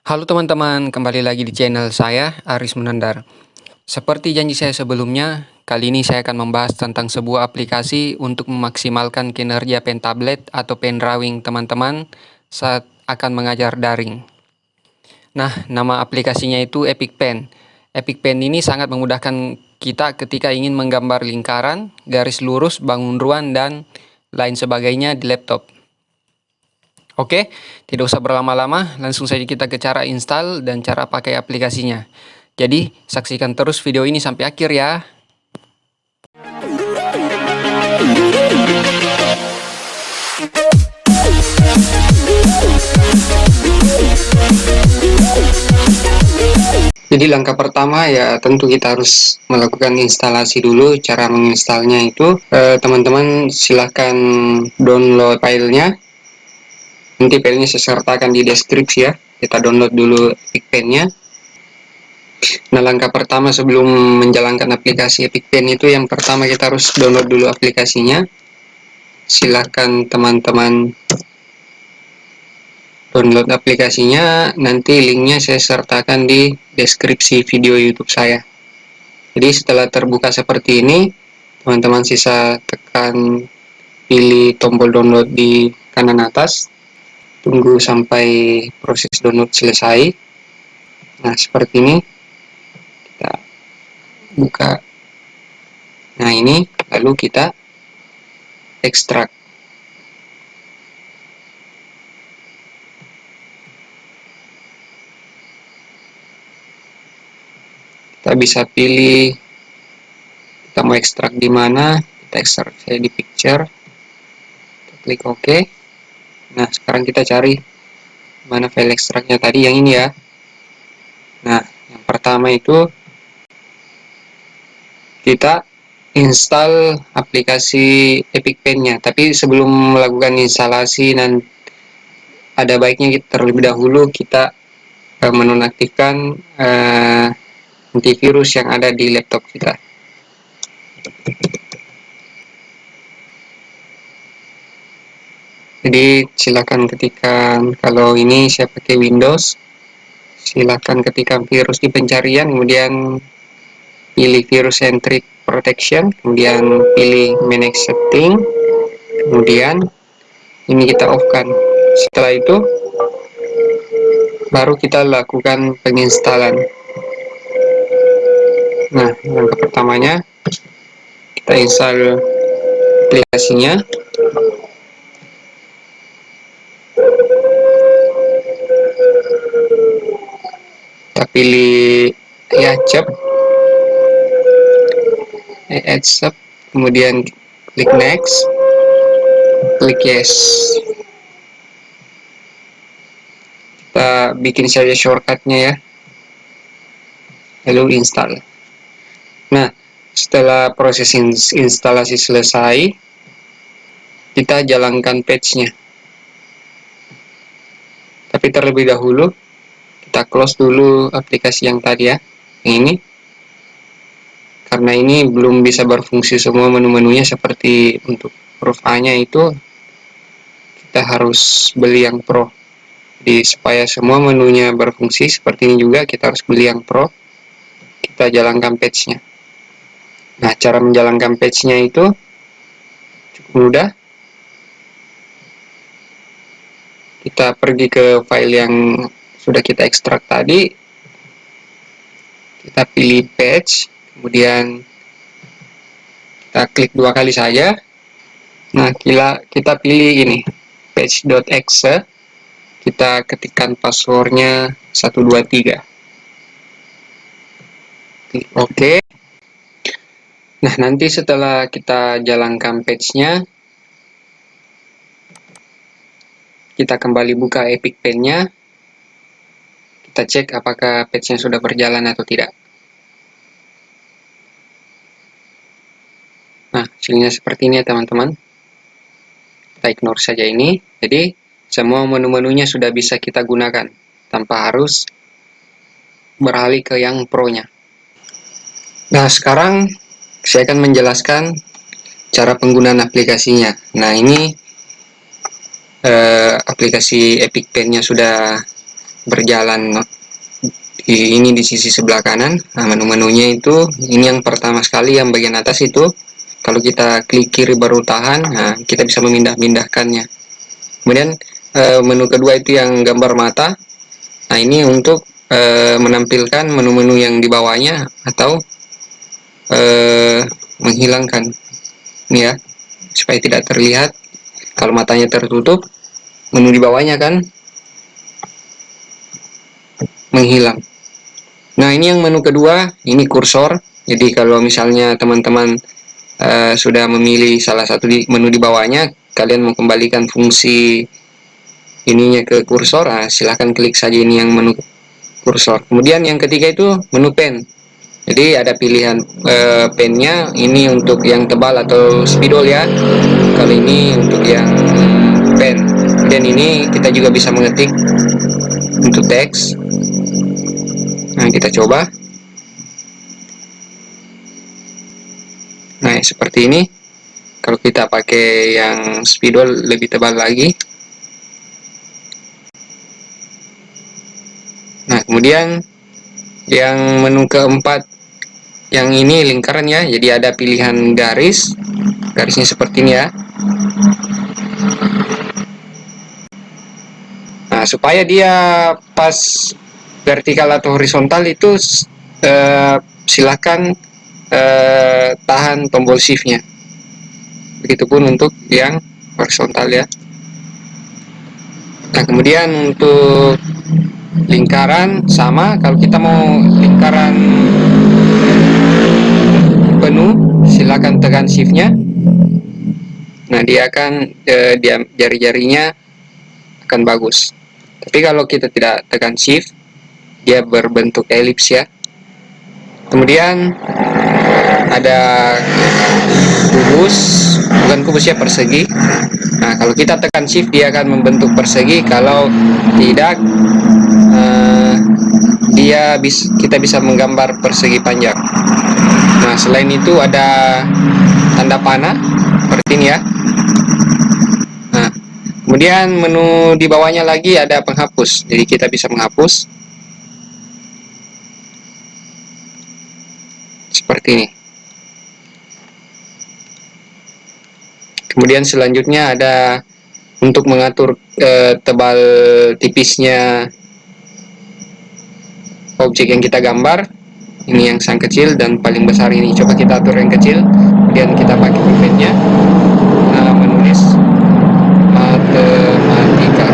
Halo teman-teman, kembali lagi di channel saya, Aris Menandar. Seperti janji saya sebelumnya, kali ini saya akan membahas tentang sebuah aplikasi untuk memaksimalkan kinerja pen tablet atau pen drawing teman-teman saat akan mengajar daring. Nah, nama aplikasinya itu Epic Pen. Epic Pen ini sangat memudahkan kita ketika ingin menggambar lingkaran, garis lurus, bangun ruang, dan lain sebagainya di laptop. Oke, tidak usah berlama-lama, langsung saja kita ke cara install dan cara pakai aplikasinya. Jadi, saksikan terus video ini sampai akhir ya. Jadi langkah pertama ya tentu kita harus melakukan instalasi dulu. Cara menginstalnya itu teman-teman silahkan download filenya. Nanti filenya saya sertakan di deskripsi ya. Kita download dulu Epic Pen-nya. Nah, langkah pertama sebelum menjalankan aplikasi Epic Pen itu yang pertama kita harus download dulu aplikasinya. Silahkan teman-teman download aplikasinya, nanti linknya saya sertakan di deskripsi video YouTube saya. Jadi setelah terbuka seperti ini, teman-teman sisa tekan pilih tombol download di kanan atas, tunggu sampai proses download selesai. Nah, seperti ini kita buka. Nah, ini lalu kita ekstrak. Kita bisa pilih kita mau ekstrak di mana. Kita ekstrak saya di picture. Kita klik OK. Nah, sekarang kita cari mana file ekstraknya tadi, yang ini ya. Nah, yang pertama itu kita install aplikasi Epic Pen-nya. Tapi sebelum melakukan instalasi, dan ada baiknya kita terlebih dahulu kita menonaktifkan antivirus yang ada di laptop kita. Jadi silakan ketikkan, kalau ini saya pakai Windows, silakan ketikkan virus di pencarian, kemudian pilih virus centric protection, kemudian pilih manage setting, kemudian ini kita off kan. Setelah itu baru kita lakukan penginstalan. Nah, langkah pertamanya kita install aplikasinya. Kita pilih accept, kemudian klik next, klik yes. Kita bikin saja shortcutnya ya, lalu install. Nah, setelah proses instalasi selesai, kita jalankan patch-nya. Tapi terlebih dahulu kita close dulu aplikasi yang tadi ya, yang ini, karena ini belum bisa berfungsi semua menu-menunya. Seperti untuk huruf A-nya itu kita harus beli yang Pro. Jadi supaya semua menunya berfungsi seperti ini juga kita harus beli yang Pro. Kita jalankan patch-nya. Nah, cara menjalankan patch-nya itu cukup mudah. Kita pergi ke file yang sudah kita ekstrak tadi, kita pilih patch, kemudian kita klik 2 kali saja. Nah, kita pilih ini patch.exe, kita ketikkan passwordnya 123, klik OK. Nah, nanti setelah kita jalankan patch-nya, kita kembali buka Epic Pen-nya, kita cek apakah patch-nya sudah berjalan atau tidak. Nah, hasilnya seperti ini ya teman-teman. Kita ignore saja ini. Jadi semua menu-menunya sudah bisa kita gunakan tanpa harus beralih ke yang Pro-nya. Nah, sekarang saya akan menjelaskan cara penggunaan aplikasinya. Nah, ini aplikasi Epic Pen-nya sudah berjalan. Ini di sisi sebelah kanan. Nah, menu-menunya itu, ini yang pertama sekali yang bagian atas itu. Kalau kita klik kiri baru tahan, nah kita bisa memindah-mindahkannya. Kemudian menu kedua itu yang gambar mata. Nah, ini untuk menampilkan menu-menu yang di bawahnya atau menghilangkan. Ini ya, supaya tidak terlihat. Kalau matanya tertutup, menu di bawahnya kan menghilang. Nah, ini yang menu kedua, ini kursor. Jadi kalau misalnya teman-teman sudah memilih salah satu menu di bawahnya, kalian mau kembalikan fungsi ininya ke kursor, silahkan klik saja ini yang menu kursor. Kemudian yang ketiga itu menu pen. Jadi ada pilihan pennya, ini untuk yang tebal atau spidol ya. Kalau ini untuk yang pen. Dan ini kita juga bisa mengetik untuk teks. Nah, kita coba. Nah, seperti ini. Kalau kita pakai yang spidol lebih tebal lagi. Nah, kemudian yang menu keempat, yang ini lingkaran ya. Jadi ada pilihan garis. Garisnya seperti ini ya. Nah, supaya dia pas vertikal atau horizontal itu silakan tahan tombol shift-nya. Begitupun untuk yang horizontal ya. Nah, kemudian untuk lingkaran sama, kalau kita mau lingkaran penuh, silakan tekan shift-nya. Nah, dia akan jari-jarinya akan bagus. Tapi kalau kita tidak tekan shift, dia berbentuk elips ya. Kemudian ada kubus, bukan kubus ya, persegi. Nah, kalau kita tekan shift, dia akan membentuk persegi. Kalau tidak, kita bisa menggambar persegi panjang. Nah, selain itu ada tanda panah seperti ini ya. Nah, kemudian menu di bawahnya lagi ada penghapus. Jadi kita bisa menghapus seperti ini. Kemudian selanjutnya ada untuk mengatur tebal tipisnya objek yang kita gambar. Ini yang sang kecil dan paling besar ini. Coba kita atur yang kecil. Kemudian kita pakai pulpennya menulis matematika.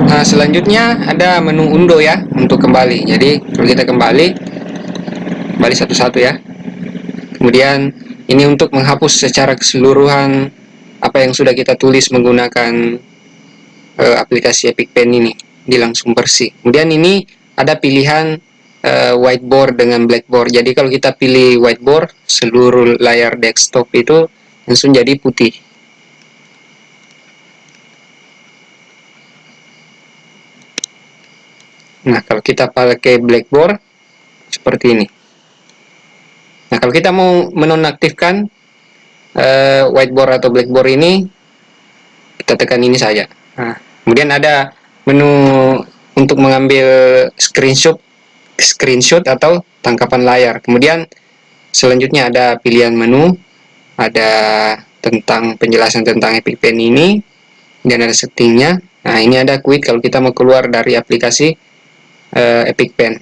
Nah, selanjutnya ada menu undo ya, untuk kembali. Jadi kalau kita kembali satu-satu ya. Kemudian ini untuk menghapus secara keseluruhan apa yang sudah kita tulis menggunakan aplikasi Epic Pen ini. Dia langsung bersih. Kemudian ini ada pilihan whiteboard dengan blackboard. Jadi kalau kita pilih whiteboard, seluruh layar desktop itu langsung jadi putih. Nah, kalau kita pakai blackboard seperti ini. Nah, kalau kita mau menonaktifkan whiteboard atau blackboard ini, kita tekan ini saja. Nah, kemudian ada menu untuk mengambil screenshot atau tangkapan layar. Kemudian selanjutnya ada pilihan menu, ada tentang penjelasan tentang Epic Pen ini, dan ada settingnya. Nah, ini ada quit kalau kita mau keluar dari aplikasi Epic Pen.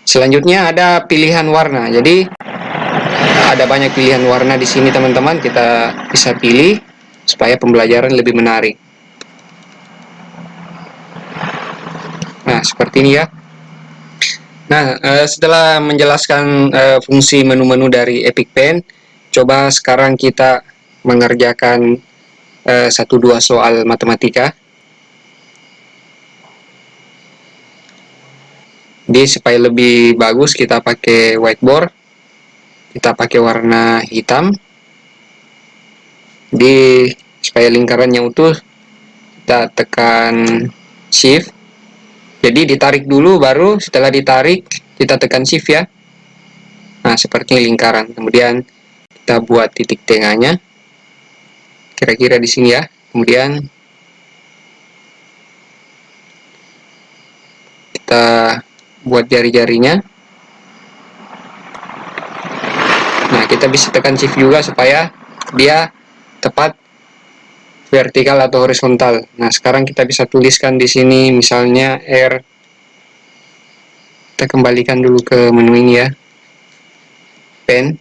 Selanjutnya ada pilihan warna. Jadi ada banyak pilihan warna di sini teman-teman, kita bisa pilih supaya pembelajaran lebih menarik. Nah, seperti ini ya. Nah, setelah menjelaskan fungsi menu-menu dari Epic Pen, coba sekarang kita mengerjakan 1-2 soal matematika. Jadi supaya lebih bagus kita pakai whiteboard, kita pakai warna hitam. Jadi supaya lingkarannya utuh, kita tekan shift. Jadi ditarik dulu, baru setelah ditarik kita tekan shift ya. Nah, seperti lingkaran. Kemudian kita buat titik tengahnya, kira-kira di sini ya. Kemudian kita buat jari-jarinya. Nah, kita bisa tekan shift juga supaya dia tepat vertikal atau horizontal. Nah, sekarang kita bisa tuliskan di sini misalnya R. Kita kembalikan dulu ke menu ini ya. Pen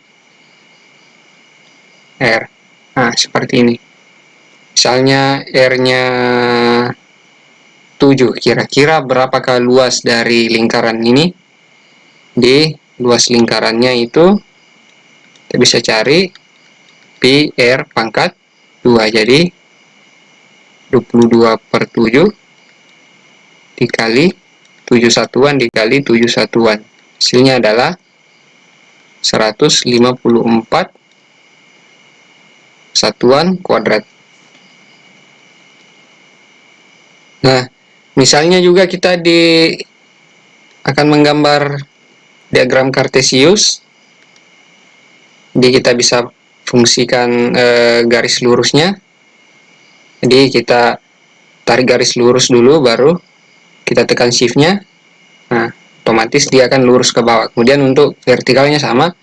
R. Nah, seperti ini. Misalnya R-nya 7. Kira-kira berapakah luas dari lingkaran ini? Di luas lingkarannya itu kita bisa cari pi R pangkat 2. Jadi 22/7 dikali 7 satuan dikali 7 satuan. Hasilnya adalah 154 satuan kuadrat. Nah, misalnya juga kita akan menggambar diagram kartesius. Jadi kita bisa fungsikan garis lurusnya. Jadi kita tarik garis lurus dulu, baru kita tekan shift-nya. Nah, otomatis dia akan lurus ke bawah. Kemudian untuk vertikalnya sama,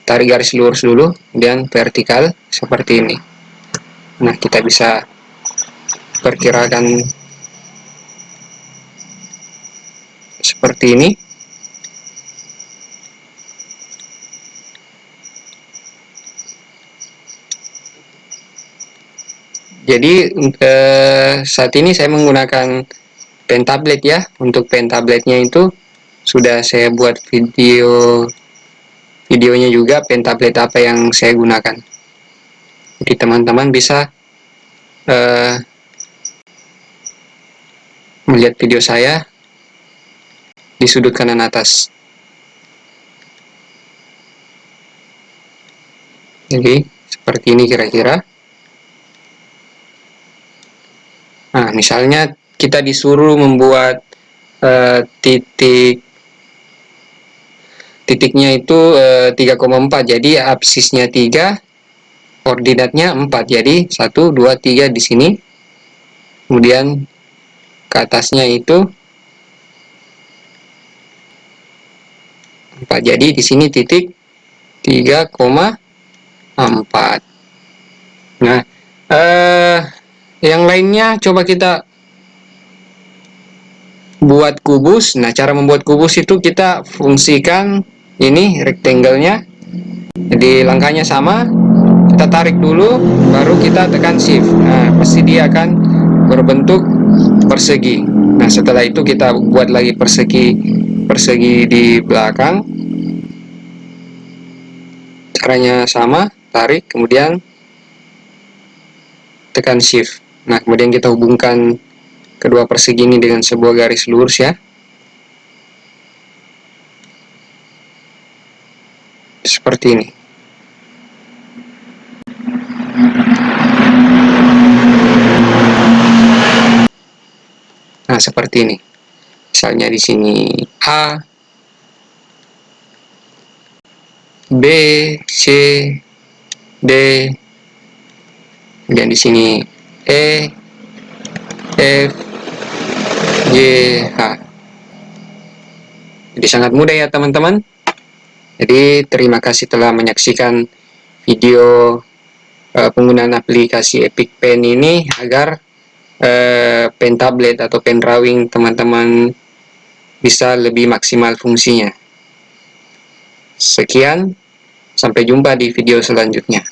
tarik garis lurus dulu, kemudian vertikal seperti ini. Nah, kita bisa perkirakan seperti ini. Jadi saat ini saya menggunakan pen tablet ya. Untuk pen tabletnya itu sudah saya buat videonya juga, pen tablet apa yang saya gunakan. Jadi teman-teman bisa melihat video saya di sudut kanan atas. Jadi seperti ini kira-kira. Nah, misalnya kita disuruh membuat titiknya itu 3,4. Jadi absisnya 3, koordinatnya 4. Jadi 1, 2, 3 di sini. Kemudian ke atasnya itu 4. Jadi di sini titik 3,4. Nah, yang lainnya coba kita buat kubus. Nah, cara membuat kubus itu kita fungsikan ini rectangle-nya. Jadi langkahnya sama, kita tarik dulu, baru kita tekan shift. Nah, pasti dia akan berbentuk persegi. Nah, setelah itu kita buat lagi persegi di belakang. Caranya sama, tarik, kemudian tekan shift. Nah, kemudian kita hubungkan kedua persegi ini dengan sebuah garis lurus ya. Seperti ini. Nah, seperti ini. Misalnya di sini A, B, C, D, kemudian di sini E, F, G, H. Jadi sangat mudah ya teman-teman. Jadi terima kasih telah menyaksikan video penggunaan aplikasi Epic Pen ini agar pen tablet atau pen drawing teman-teman bisa lebih maksimal fungsinya. Sekian, sampai jumpa di video selanjutnya.